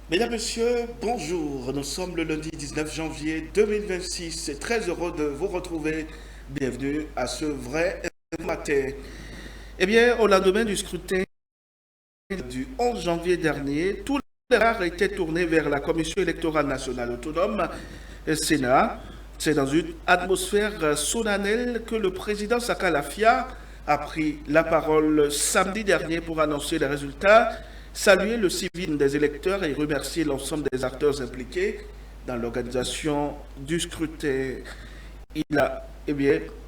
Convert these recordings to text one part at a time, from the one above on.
Mesdames, Messieurs, bonjour. Nous sommes le lundi 19 janvier 2026. C'est très heureux de vous retrouver. Bienvenue à ce vrai matin. Eh bien, au lendemain du scrutin du 11 janvier dernier, tous les regards étaient tournés vers la Commission électorale nationale autonome, Sénat. C'est dans une atmosphère solennelle que le président Saka Lafia a pris la parole samedi dernier pour annoncer les résultats, saluer le civisme des électeurs et remercier l'ensemble des acteurs impliqués dans l'organisation du scrutin. Il a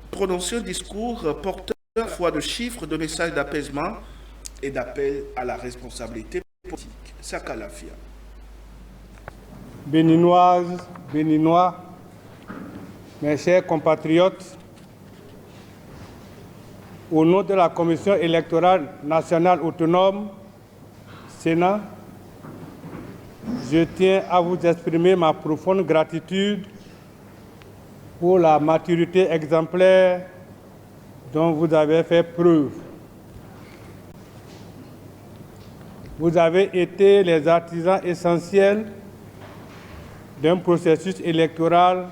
prononcé un discours porteur à la fois de chiffres, de messages d'apaisement et d'appel à la responsabilité politique. Saka Lafia. Béninoises, Béninois, mes chers compatriotes, au nom de la Commission électorale nationale autonome, Sénat, je tiens à vous exprimer ma profonde gratitude pour la maturité exemplaire dont vous avez fait preuve. Vous avez été les artisans essentiels d'un processus électoral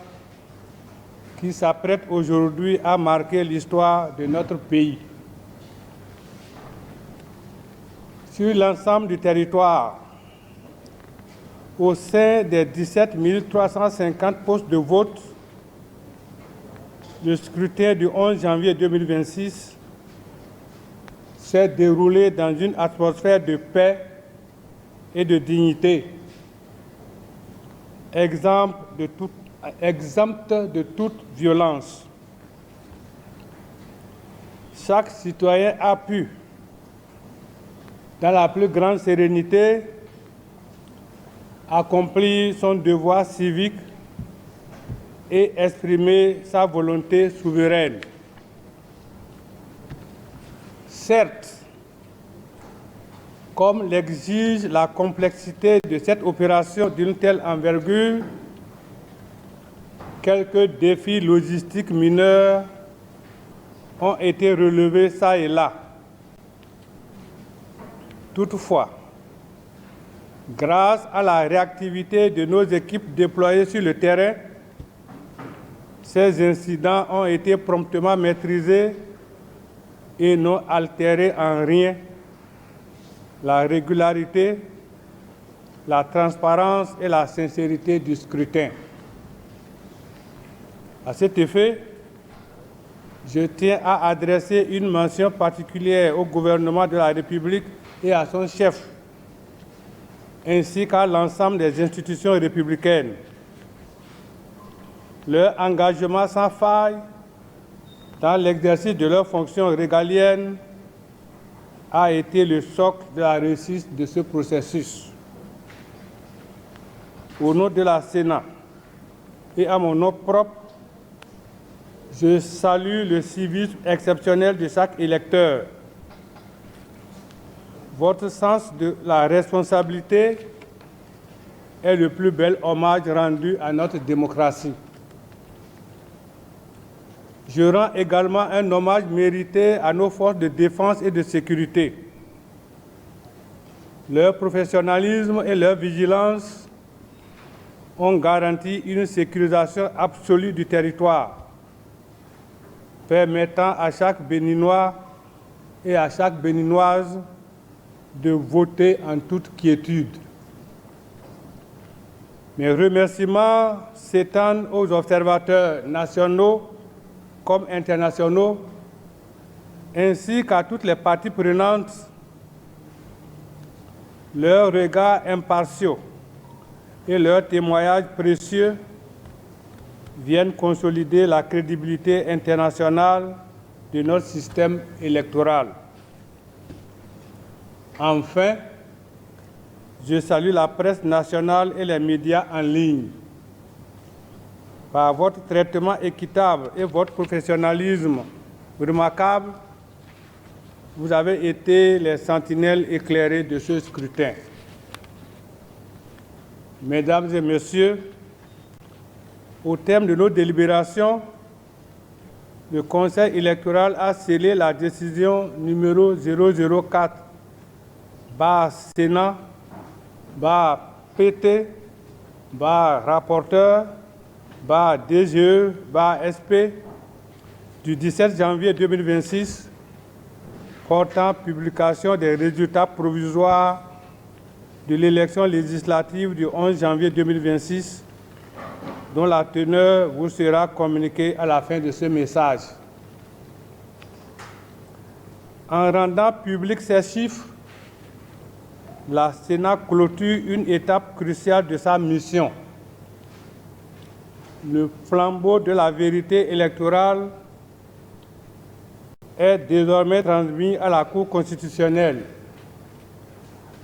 qui s'apprête aujourd'hui à marquer l'histoire de notre pays. Sur l'ensemble du territoire, au sein des 17 350 postes de vote, le scrutin du 11 janvier 2026 s'est déroulé dans une atmosphère de paix et de dignité, exempte de toute violence. Chaque citoyen a pu, dans la plus grande sérénité, accomplir son devoir civique et exprimer sa volonté souveraine. Certes, comme l'exige la complexité de cette opération d'une telle envergure, quelques défis logistiques mineurs ont été relevés çà et là. Toutefois, grâce à la réactivité de nos équipes déployées sur le terrain, ces incidents ont été promptement maîtrisés et n'ont altéré en rien la régularité, la transparence et la sincérité du scrutin. À cet effet, je tiens à adresser une mention particulière au gouvernement de la République et à son chef, ainsi qu'à l'ensemble des institutions républicaines. Leur engagement sans faille dans l'exercice de leurs fonctions régaliennes a été le socle de la réussite de ce processus. Au nom de la Sénat et à mon nom propre, je salue le civisme exceptionnel de chaque électeur. Votre sens de la responsabilité est le plus bel hommage rendu à notre démocratie. Je rends également un hommage mérité à nos forces de défense et de sécurité. Leur professionnalisme et leur vigilance ont garanti une sécurisation absolue du territoire, permettant à chaque Béninois et à chaque Béninoise de voter en toute quiétude. Mes remerciements s'étendent aux observateurs nationaux comme internationaux, ainsi qu'à toutes les parties prenantes. Leurs regards impartiaux et leurs témoignages précieux viennent consolider la crédibilité internationale de notre système électoral. Enfin, je salue la presse nationale et les médias en ligne. par votre traitement équitable et votre professionnalisme remarquable, vous avez été les sentinelles éclairées de ce scrutin. Mesdames et messieurs, au terme de nos délibérations, le Conseil électoral a scellé la décision numéro 004/Sénat/PT/rapporteur/DGE/SP du 17 janvier 2026 portant publication des résultats provisoires de l'élection législative du 11 janvier 2026, dont la teneur vous sera communiquée à la fin de ce message. En rendant public ces chiffres, la Sénat clôture une étape cruciale de sa mission. Le flambeau de la vérité électorale est désormais transmis à la Cour constitutionnelle,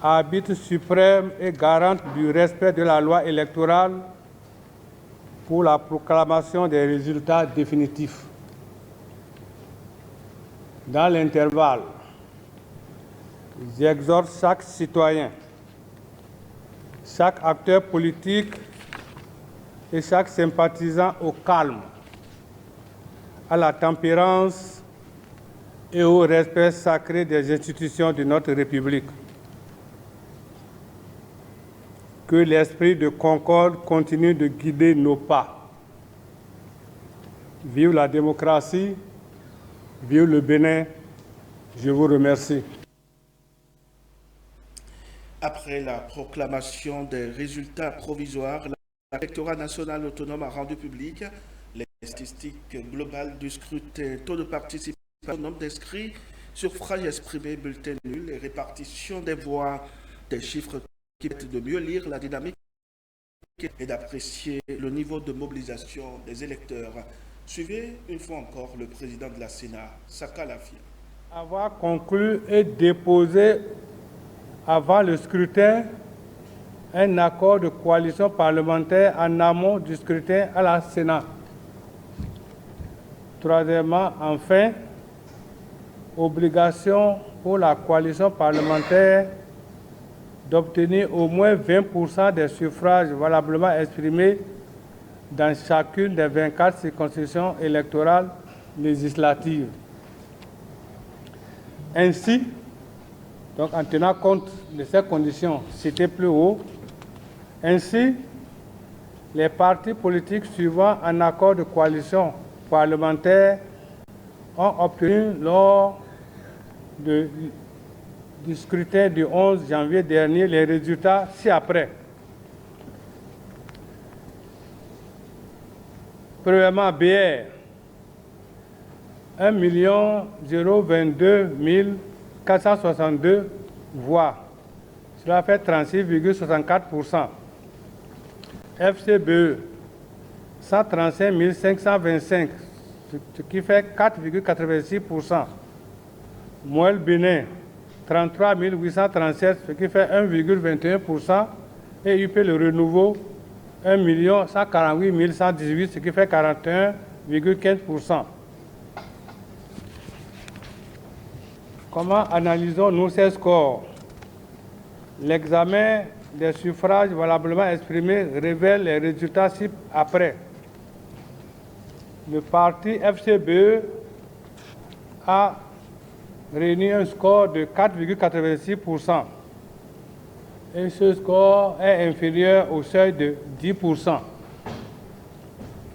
arbitre suprême et garante du respect de la loi électorale pour la proclamation des résultats définitifs. Dans l'intervalle, j'exhorte chaque citoyen, chaque acteur politique et chaque sympathisant au calme, à la tempérance et au respect sacré des institutions de notre République. Que l'esprit de concorde continue de guider nos pas. Vive la démocratie, vive le Bénin. Je vous remercie. Après la proclamation des résultats provisoires, l'électorat national autonome a rendu public les statistiques globales du scrutin, taux de participation, nombre d'inscrits, suffrages exprimés, bulletins nuls et répartition des voix, des chiffres qui permettent de mieux lire la dynamique et d'apprécier le niveau de mobilisation des électeurs. Suivez une fois encore le président de la Sénat, Saka Lafia. Avoir conclu et déposé avant le scrutin un accord de coalition parlementaire en amont du scrutin à la Sénat. Troisièmement, enfin, obligation pour la coalition parlementaire d'obtenir au moins 20% des suffrages valablement exprimés dans chacune des 24 circonscriptions électorales législatives. Ainsi, donc en tenant compte de ces conditions citées plus haut, ainsi, les partis politiques suivant un accord de coalition parlementaire ont obtenu lors du scrutin du 11 janvier dernier les résultats ci-après. Premièrement, BR, 1 022 462 voix. Cela fait 36,64%. FCBE, 135 525, ce qui fait 4,86%. Moelle Bénin, 33 837, ce qui fait 1,21%. Et UP Le Renouveau, 1 148 118, ce qui fait 41,15%. Comment analysons-nous ces scores? L'examen des suffrages valablement exprimés révèle les résultats ci-après. Le parti FCBE a réuni un score de 4,86%. Et ce score est inférieur au seuil de 10%.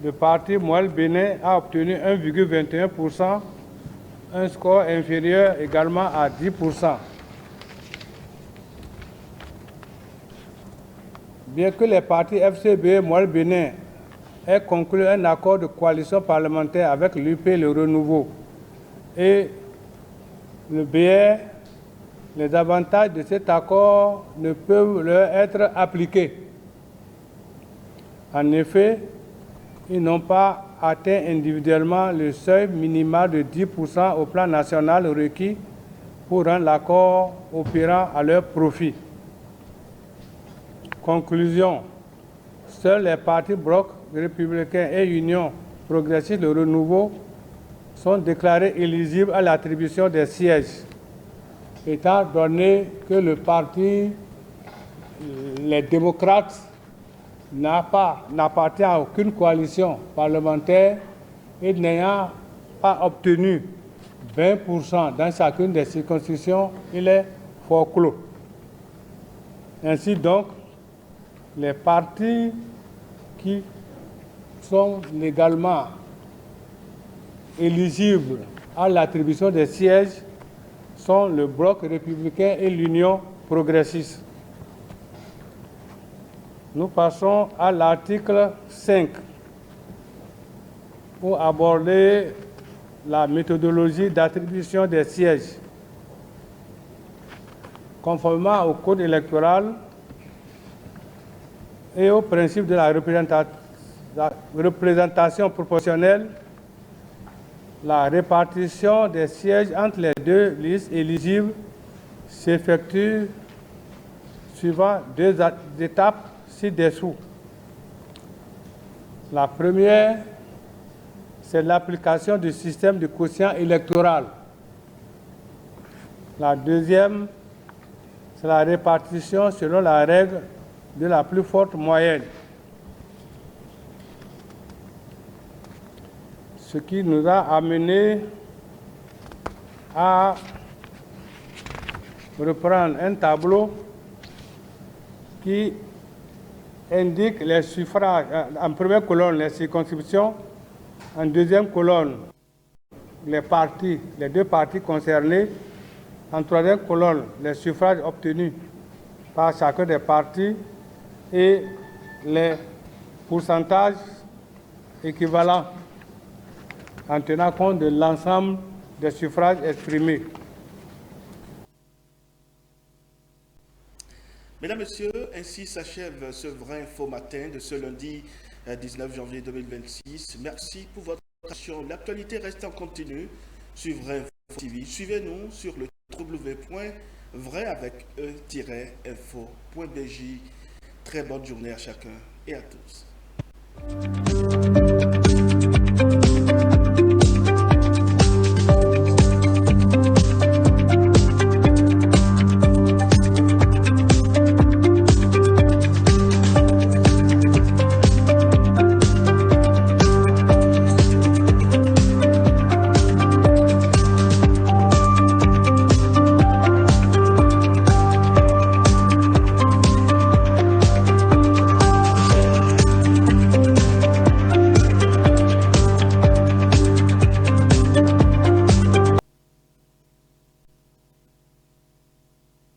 Le parti Moelle Bénin a obtenu 1,21%, un score inférieur également à 10%. Bien que les partis FCBE Moelle Bénin aient conclu un accord de coalition parlementaire avec l'UP Le Renouveau et le BR, les avantages de cet accord ne peuvent leur être appliqués. En effet, ils n'ont pas atteint individuellement le seuil minimal de 10% au plan national requis pour rendre l'accord opérant à leur profit. Conclusion, seuls les partis blocs républicain et Union progressiste, le renouveau, sont déclarés éligibles à l'attribution des sièges, étant donné que le parti, les démocrates, n'appartient à aucune coalition parlementaire et n'ayant pas obtenu 20% dans chacune des circonscriptions, il est forclos. Ainsi donc, les partis qui sont légalement éligibles à l'attribution des sièges sont le Bloc républicain et l'Union progressiste. Nous passons à l'article 5 pour aborder la méthodologie d'attribution des sièges. Conformément au code électoral et au principe de la représentation proportionnelle, la répartition des sièges entre les deux listes éligibles s'effectue suivant deux étapes ci-dessous. La première, c'est l'application du système de quotient électoral. La deuxième, c'est la répartition selon la règle de la plus forte moyenne. Ce qui nous a amené à reprendre un tableau qui indique les suffrages, en première colonne les circonscriptions, en deuxième colonne les partis, les deux partis concernés, en troisième colonne les suffrages obtenus par chacun des partis et les pourcentages équivalents en tenant compte de l'ensemble des suffrages exprimés. Mesdames, Messieurs, ainsi s'achève ce vrai info matin de ce lundi 19 janvier 2026. Merci pour votre attention. L'actualité reste en continu sur Vrai Info TV. Suivez-nous sur le www.vrai-info.bj. Très bonne journée à chacun et à tous.